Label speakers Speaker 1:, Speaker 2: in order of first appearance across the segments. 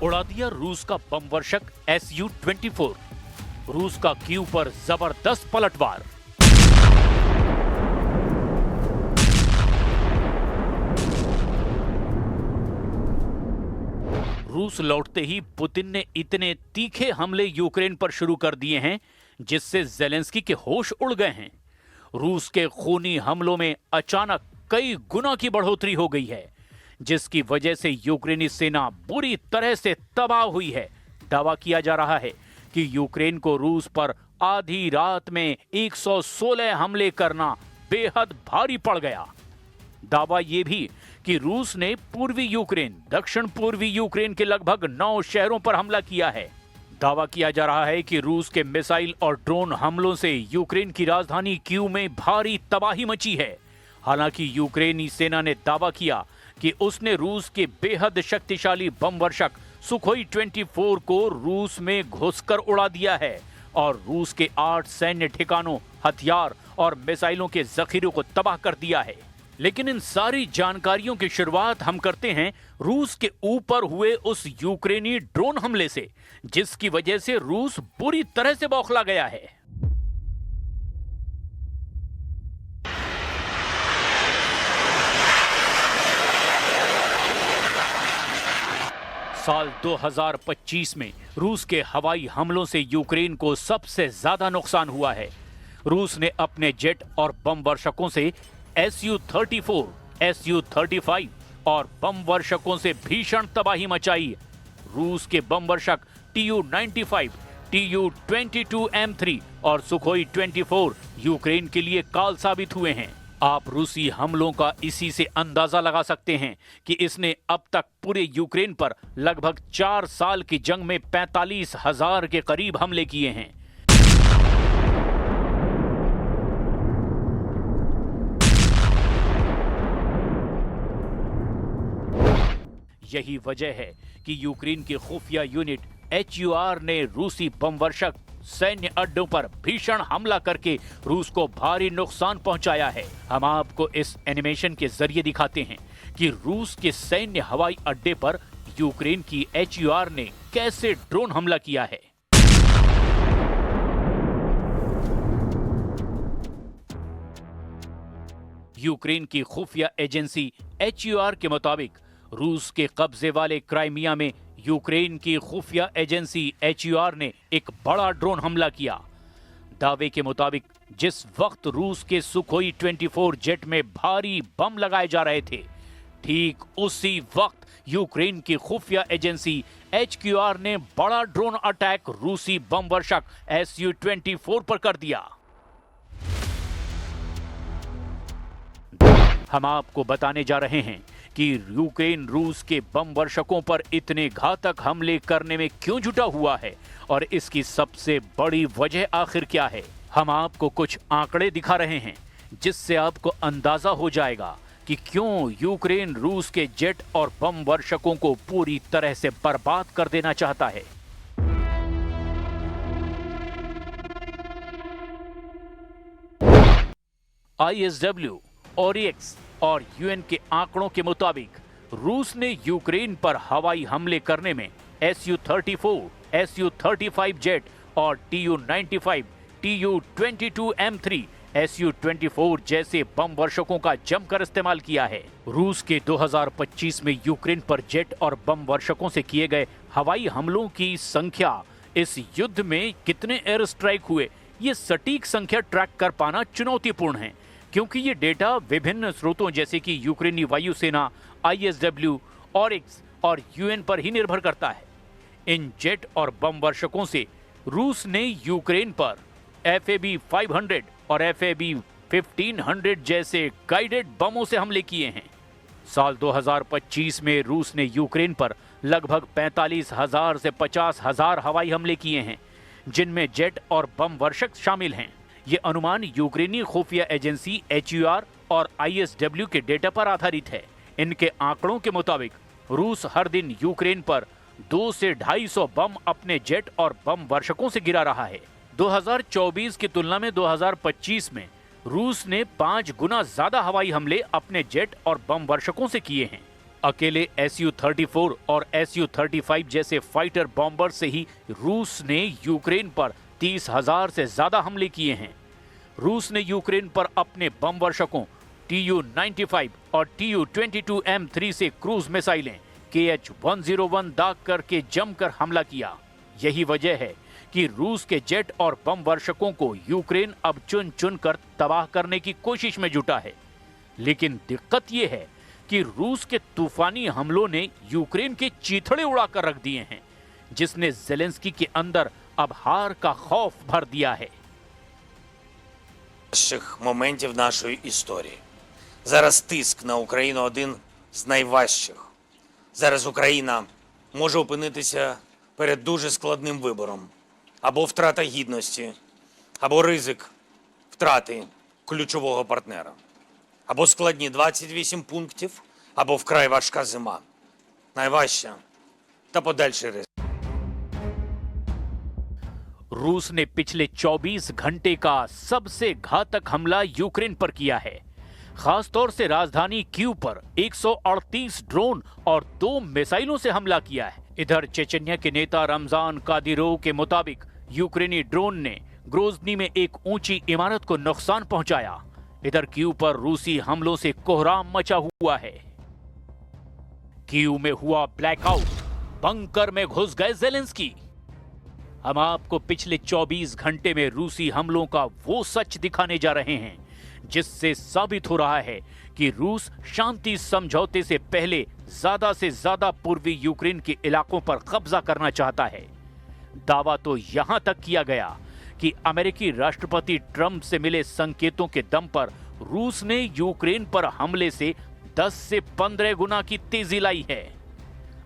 Speaker 1: उड़ा दिया रूस का बम वर्षक Su-24। रूस का कीव पर जबरदस्त पलटवार। रूस लौटते ही पुतिन ने इतने तीखे हमले यूक्रेन पर शुरू कर दिए हैं जिससे जेलेंस्की के होश उड़ गए हैं। रूस के खूनी हमलों में अचानक कई गुना की बढ़ोतरी हो गई है, जिसकी वजह से यूक्रेनी सेना बुरी तरह से तबाह हुई है। दावा किया जा रहा है कि यूक्रेन को रूस पर आधी रात में 116 हमले करना बेहद भारी पड़ गया। दावा यह भी कि रूस ने पूर्वी यूक्रेन, दक्षिण पूर्वी यूक्रेन के लगभग 9 शहरों पर हमला किया है। दावा किया जा रहा है कि रूस के मिसाइल और ड्रोन हमलों से यूक्रेन की राजधानी कीव में भारी तबाही मची है। हालांकि यूक्रेनी सेना ने दावा किया कि उसने रूस के बेहद शक्तिशाली बम वर्षक सुखोई 24 को रूस में घुसकर उड़ा दिया है और रूस के 8 सैन्य ठिकानों, हथियार और मिसाइलों के जखीरों को तबाह कर दिया है। लेकिन इन सारी जानकारियों की शुरुआत हम करते हैं रूस के ऊपर हुए उस यूक्रेनी ड्रोन हमले से, जिसकी वजह से रूस बुरी तरह से बौखला गया है। साल 2025 में रूस के हवाई हमलों से यूक्रेन को सबसे ज्यादा नुकसान हुआ है। रूस ने अपने जेट और बम वर्षकों से Su-34, Su-35 और बम वर्षकों से भीषण तबाही मचाई। रूस के बम वर्षक Tu-95, Tu-22M3 और सुखोई 24 यूक्रेन के लिए काल साबित हुए हैं। आप रूसी हमलों का इसी से अंदाजा लगा सकते हैं कि इसने अब तक पूरे यूक्रेन पर लगभग 4 साल की जंग में 45,000 के करीब हमले किए हैं। यही वजह है कि यूक्रेन की खुफिया यूनिट HUR ने रूसी बम वर्षक सैन्य अड्डों पर भीषण हमला करके रूस को भारी नुकसान पहुंचाया है। हम आपको इस एनिमेशन के जरिए दिखाते हैं कि रूस के सैन्य हवाई अड्डे पर यूक्रेन की HUR ने कैसे ड्रोन हमला किया है। यूक्रेन की खुफिया एजेंसी HUR के मुताबिक रूस के कब्जे वाले क्राइमिया में यूक्रेन की खुफिया एजेंसी HUR ने एक बड़ा ड्रोन हमला किया। दावे के मुताबिक जिस वक्त रूस के सुखोई 24 जेट में भारी बम लगाए जा रहे थे, ठीक उसी वक्त यूक्रेन की खुफिया एजेंसी HQR ने बड़ा ड्रोन अटैक रूसी बम वर्षक Su-24 पर कर दिया। हम आपको बताने जा रहे हैं कि यूक्रेन रूस के बम वर्षकों पर इतने घातक हमले करने में क्यों जुटा हुआ है और इसकी सबसे बड़ी वजह आखिर क्या है। हम आपको कुछ आंकड़े दिखा रहे हैं जिससे आपको अंदाजा हो जाएगा कि क्यों यूक्रेन रूस के जेट और बम वर्षकों को पूरी तरह से बर्बाद कर देना चाहता है। ISW, ORIX और UN के आंकड़ों के मुताबिक रूस ने यूक्रेन पर हवाई हमले करने में Su-34, Su-35 जेट और Tu-95, Tu-22M3, Su-24 जैसे बम वर्षकों का जमकर इस्तेमाल किया है। रूस के 2025 में यूक्रेन पर जेट और बम वर्षकों से किए गए हवाई हमलों की संख्या, इस युद्ध में कितने एयर स्ट्राइक हुए, ये सटीक संख्या ट्रैक कर पाना चुनौतीपूर्ण है, क्योंकि ये डेटा विभिन्न स्रोतों जैसे कि यूक्रेनी वायुसेना, ISW, ORIX और UN पर ही निर्भर करता है। इन जेट और बम वर्षकों से रूस ने यूक्रेन पर FAB-500 और FAB-1500 जैसे गाइडेड बमों से हमले किए हैं। साल 2025 में रूस ने यूक्रेन पर लगभग 45,000 से 50,000 हवाई हमले किए हैं, जिनमें जेट और बम वर्षक शामिल हैं। ये अनुमान यूक्रेनी खुफिया एजेंसी HUR और ISW के डेटा पर आधारित है। इनके आंकड़ों के मुताबिक रूस हर दिन यूक्रेन पर 2 से 250 बम अपने जेट और बम वर्षकों से गिरा रहा है। 2024 की तुलना में 2025 में रूस ने 5 गुना ज्यादा हवाई हमले अपने जेट और बम वर्षकों से किए हैं। अकेले Su-34 और Su-35 जैसे फाइटर बॉम्बर से ही रूस ने यूक्रेन पर 30,000 से ज्यादा हमले किए हैं। रूस ने यूक्रेन पर अपने बम वर्षकों Tu-95 और Tu-22M3 से क्रूज मिसाइलें Kh-101 दाग करके जमकर हमला किया। यही वजह है कि रूस के जेट और बम वर्षकों को यूक्रेन अब चुन चुन कर तबाह करने की कोशिश में जुटा है। लेकिन दिक्कत यह है कि रूस के तूफानी हमलों ने यूक्रेन के चीथड़े उड़ाकर रख दिए हैं, जिसने ज़ेलेंस्की के अंदर अब हार का खौफ भर दिया है।
Speaker 2: Моментів нашої історії. Зараз тиск на Україну один з найважчих. Зараз Україна може опинитися перед дуже складним вибором. Або втрата гідності, або ризик втрати ключового партнера. Або складні 28 пунктів, або вкрай важка зима. Найважча та подальший ризик.
Speaker 1: रूस ने पिछले 24 घंटे का सबसे घातक हमला यूक्रेन पर किया है। खासतौर से राजधानी कीव पर 138 ड्रोन और 2 मिसाइलों से हमला किया है। इधर चेचन्या के नेता रमजान कादिरोव के मुताबिक यूक्रेनी ड्रोन ने ग्रोजनी में एक ऊंची इमारत को नुकसान पहुंचाया। इधर कीव पर रूसी हमलों से कोहराम मचा हुआ है। कीव में हुआ ब्लैकआउट, बंकर में घुस गए ज़ेलेंस्की। हम आपको पिछले 24 घंटे में रूसी हमलों का वो सच दिखाने जा रहे हैं जिससे साबित हो रहा है कि रूस शांति समझौते से पहले ज्यादा से ज्यादा पूर्वी यूक्रेन के इलाकों पर कब्जा करना चाहता है। दावा तो यहां तक किया गया कि अमेरिकी राष्ट्रपति ट्रंप से मिले संकेतों के दम पर रूस ने यूक्रेन पर हमले से 10 से 15 गुना की तेजी लाई है।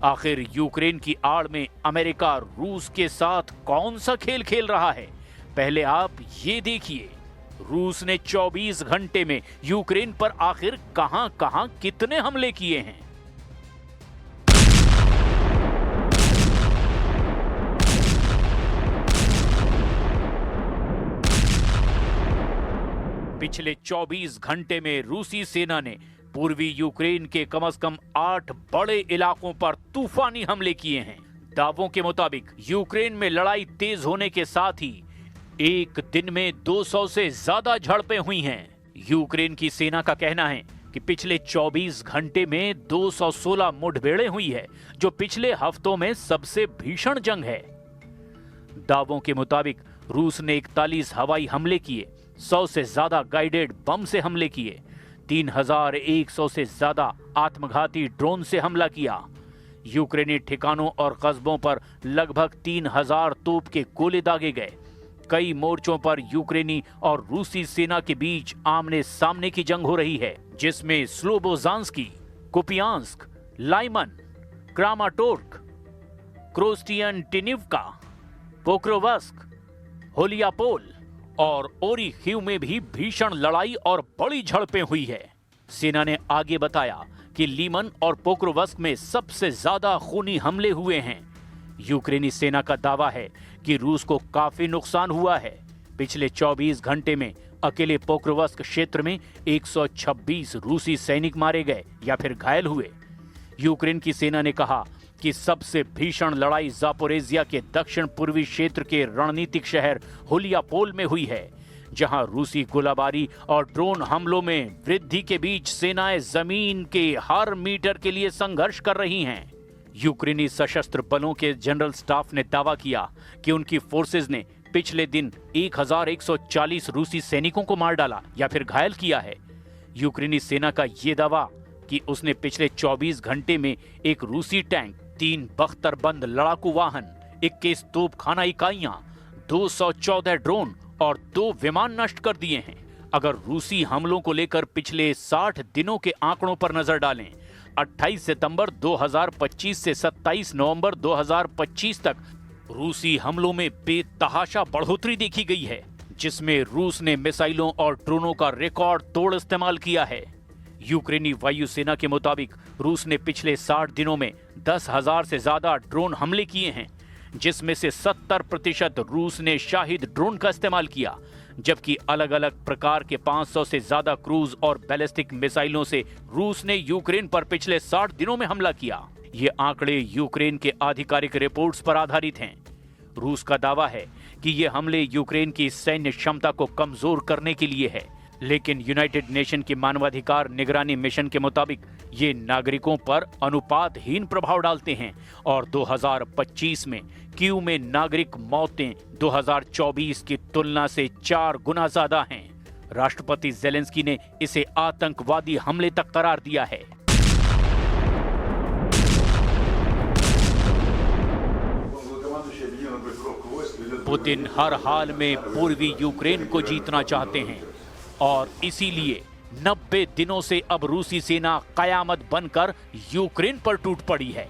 Speaker 1: आखिर यूक्रेन की आड़ में अमेरिका रूस के साथ कौन सा खेल खेल रहा है? पहले आप ये देखिए, रूस ने 24 घंटे में यूक्रेन पर आखिर कहां-कहां कितने हमले किए हैं। पिछले 24 घंटे में रूसी सेना ने पूर्वी यूक्रेन के कम से कम 8 बड़े इलाकों पर तूफानी हमले किए हैं। दावों के मुताबिक यूक्रेन में लड़ाई तेज होने के साथ ही एक दिन में 200 से ज्यादा झड़पें हुई हैं। यूक्रेन की सेना का कहना है कि पिछले 24 घंटे में 216 मुठभेड़ें हुई है, जो पिछले हफ्तों में सबसे भीषण जंग है। दावों के मुताबिक रूस ने 41 हवाई हमले किए, 100 से ज्यादा गाइडेड बम से हमले किए, 3100 से ज्यादा आत्मघाती ड्रोन से हमला किया। यूक्रेनी ठिकानों और कस्बों पर लगभग 3000 तोप के गोले दागे गए। कई मोर्चों पर यूक्रेनी और रूसी सेना के बीच आमने सामने की जंग हो रही है, जिसमें स्लोबोजांस्की, कुपियांस्क, लाइमन, क्रामाटोर्क, क्रोस्टियनटिनिवका, पोक्रोवस्क, होलियापोल और ओरिखीव में भी भीषण लड़ाई और बड़ी झड़पें हुई है। सेना ने आगे बताया कि लीमन और पोक्रोवस्क में सबसे ज्यादा खूनी हमले हुए हैं। यूक्रेनी सेना का दावा है कि रूस को काफी नुकसान हुआ है। पिछले 24 घंटे में अकेले पोक्रोवस्क क्षेत्र में 126 रूसी सैनिक मारे गए या फिर घायल हुए। यूक्रेन की सेना ने कहा कि सबसे भीषण लड़ाई जापोरेजिया के दक्षिण पूर्वी क्षेत्र के रणनीतिक शहर होलियापोल में हुई है, जहां रूसी गोलाबारी और ड्रोन हमलों में वृद्धि के बीच सेनाएं जमीन के हर मीटर के लिए संघर्ष कर रही हैं। यूक्रेनी सशस्त्र बलों के जनरल स्टाफ ने दावा किया कि उनकी फोर्सेज ने पिछले दिन 1140 रूसी सैनिकों को मार डाला या फिर घायल किया है। यूक्रेनी सेना का ये दावा कि उसने पिछले 24 घंटे में एक रूसी टैंक, 3 बख्तरबंद लड़ाकू वाहन, 21 तोपखाना इकाइयां, 214 ड्रोन और 2 विमान नष्ट कर दिए हैं। अगर रूसी हमलों को लेकर पिछले 60 दिनों के आंकड़ों पर नजर डालें, 28 सितंबर 2025 से 27 नवंबर 2025 तक रूसी हमलों में बेतहाशा बढ़ोतरी देखी गई है, जिसमें रूस ने मिसाइलों और ड्रोनों का रिकॉर्ड तोड़ इस्तेमाल किया है। यूक्रेनी वायुसेना के मुताबिक रूस ने पिछले 60 दिनों में 10,000 से ज्यादा ड्रोन हमले किए हैं, जिसमें से 70% रूस ने शाहिद ड्रोन का इस्तेमाल किया, जबकि अलग अलग प्रकार के 500 से ज्यादा क्रूज और बैलिस्टिक मिसाइलों से रूस ने यूक्रेन पर पिछले 60 दिनों में हमला किया। ये आंकड़े यूक्रेन के आधिकारिक रिपोर्ट्स पर आधारित हैं। रूस का दावा है कि ये हमले यूक्रेन की सैन्य क्षमता को कमजोर करने के लिए है, लेकिन यूनाइटेड नेशन के मानवाधिकार निगरानी मिशन के मुताबिक ये नागरिकों पर अनुपातहीन प्रभाव डालते हैं और 2025 में कीव में नागरिक मौतें 2024 की तुलना से 4 गुना ज्यादा हैं। राष्ट्रपति ज़ेलेंस्की ने इसे आतंकवादी हमले तक करार दिया है। पुतिन हर हाल में पूर्वी यूक्रेन को जीतना चाहते हैं और इसीलिए 90 दिनों से अब रूसी सेना कयामत बनकर यूक्रेन पर टूट पड़ी है।